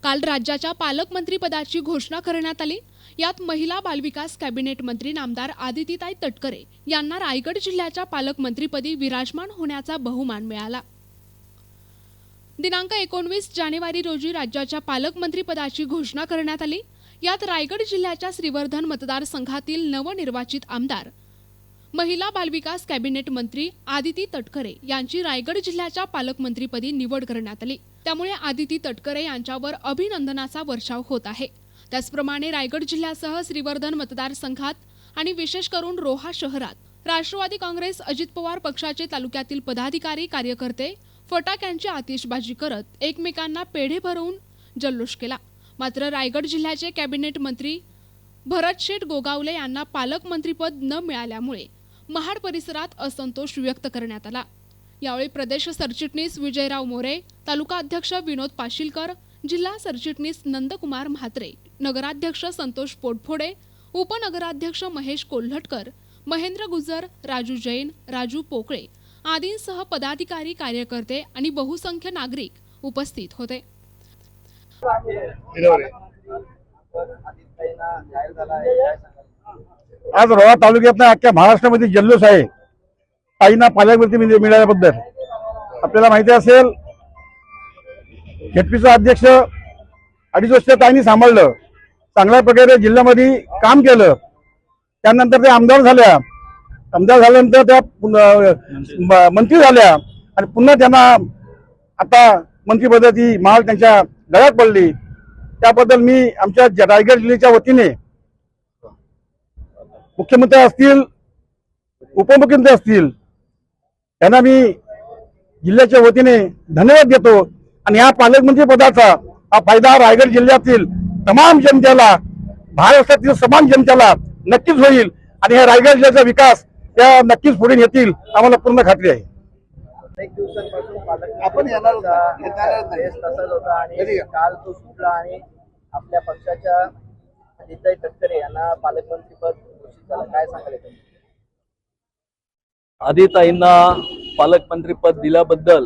काल राज्याच्या पालकमंत्रीपदाची घोषणा करण्यात आली। यात महिला बालविकास कॅबिनेट मंत्री नामदार आदितीताई तटकरे यांना रायगड जिल्ह्याच्या पालकमंत्रीपदी विराजमान होण्याचा बहुमान मिळाला। दिनांक 19 जानेवारी रोजी राज्याच्या पालकमंत्रीपदाची घोषणा करण्यात आली। यात रायगड जिल्ह्याच्या श्रीवर्धन मतदारसंघातील नवनिर्वाचित आमदार महिला बालविकास कॅबिनेट मंत्री आदिती तटकरे यांची रायगड जिल्ह्याच्या पालकमंत्रीपदी निवड करण्यात आली। त्यामुळे आदिती तटकरे यांच्यावर अभिनंदनाचा वर्षाव होत आहे। त्याचप्रमाणे रायगड जिल्ह्यासह श्रीवर्धन मतदारसंघात आणि विशेष करून रोहा शहरात राष्ट्रवादी काँग्रेस अजित पवार पक्षाचे तालुक्यातील पदाधिकारी कार्यकर्ते फटाक्यांची आतिषबाजी करत एकमेकांना पेढे भरवून जल्लोष केला। मात्र रायगड जिल्ह्याचे कॅबिनेट मंत्री भरतशेठ गोगावले यांना पालकमंत्रीपद न मिळाल्यामुळे महाड परिसरात असंतोष व्यक्त करण्यात आला। यावेळी प्रदेश सरचिटणीस विजयराव मोरे, तालुका अध्यक्ष विनोद पाशीलकर, जिल्हा सरचिटणीस नंदकुमार म्हात्रे, नगराध्यक्ष संतोष पोटफोडे, उपनगराध्यक्ष महेश कोल्हटकर, महेंद्र गुजर, राजू जैन, राजू पोकळे आदींसह पदाधिकारी कार्यकर्ते आणि बहुसंख्य नागरिक उपस्थित होते। आज रोहा तालुक्यात अख्ख्या महाराष्ट्रामध्ये जल्लोष आहे ताईंना पालकमंत्री मिळाल्याबद्दल। आपल्याला माहिती असेल झेडपीचा अध्यक्ष 2.5 वर्ष ताईंनी सांभाळलं, चांगल्या प्रकारे जिल्ह्यामध्ये काम केलं। त्यानंतर ते आमदार झाल्यानंतर त्या मंत्री झाल्या आणि पुन्हा त्यांना आता मंत्रिपदाची माळ त्यांच्या गळ्यात पडली। त्याबद्दल मी आमच्या रायगड जिल्ह्याच्या वतीने मुख्यमंत्री असतील, उपमुख्यमंत्री असतील यांना मी जिल्ह्याच्या वतीने धन्यवाद देतो आणि या पालकमंत्री पदाचा हा फायदा रायगड जिल्ह्यातील तमाम जनतेला, महाराष्ट्रातील समान जनतेला नक्कीच होईल आणि या रायगड जिल्ह्याचा विकास त्या नक्कीच पुढे नेतील, आम्हाला पूर्ण खात्री आहे। एक दिवसांपासून आपण येणार होता आणि काल तो सुटला आणि आपल्या पक्षाच्या आदितीताई तटकरे यांना पालकमंत्रीपद घोषित झालं, काय सांगाल? आदिताईंना पालकमंत्रीपद दिल्याबद्दल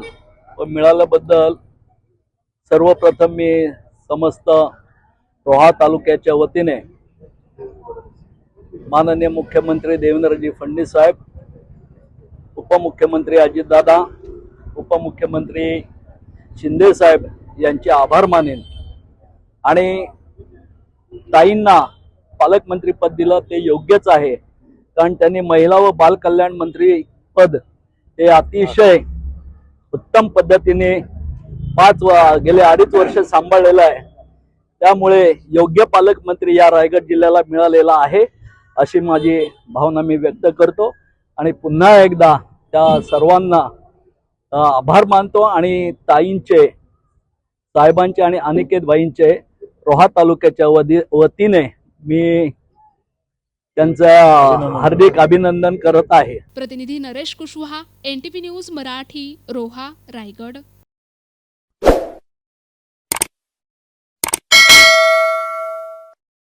व मिळाल्याबद्दल सर्वप्रथम मी समस्त रोहा तालुक्याच्या वतीने माननीय मुख्यमंत्री देवेंद्रजी फडणवीस साहेब, उपमुख्यमंत्री अजितदादा, उपमुख्यमंत्री शिंदे साहेब यांचे आभार मानेन आणि ताईंना पालकमंत्रीपद दिलं ते योग्यच आहे, कारण त्यांनी महिला व बाल कल्याण मंत्री पद हे अतिशय उत्तम पद्धतीने गेले 2.5 वर्ष सांभाळलेलं आहे। त्यामुळे योग्य पालकमंत्री या रायगड जिल्ह्याला मिळालेला आहे अशी माझी भावना मी व्यक्त करतो आणि पुन्हा एकदा त्या सर्वांना आभार मानतो आणि ताईंचे, साहेबांचे आणि अनिकेत भाईंचे रोहा तालुक्याच्या वतीने मी त्यांचं हार्दिक अभिनंदन करत आहे। प्रतिनिधी नरेश कुशवाहा, NTV न्यूज मराठी, रोहा, रायगड।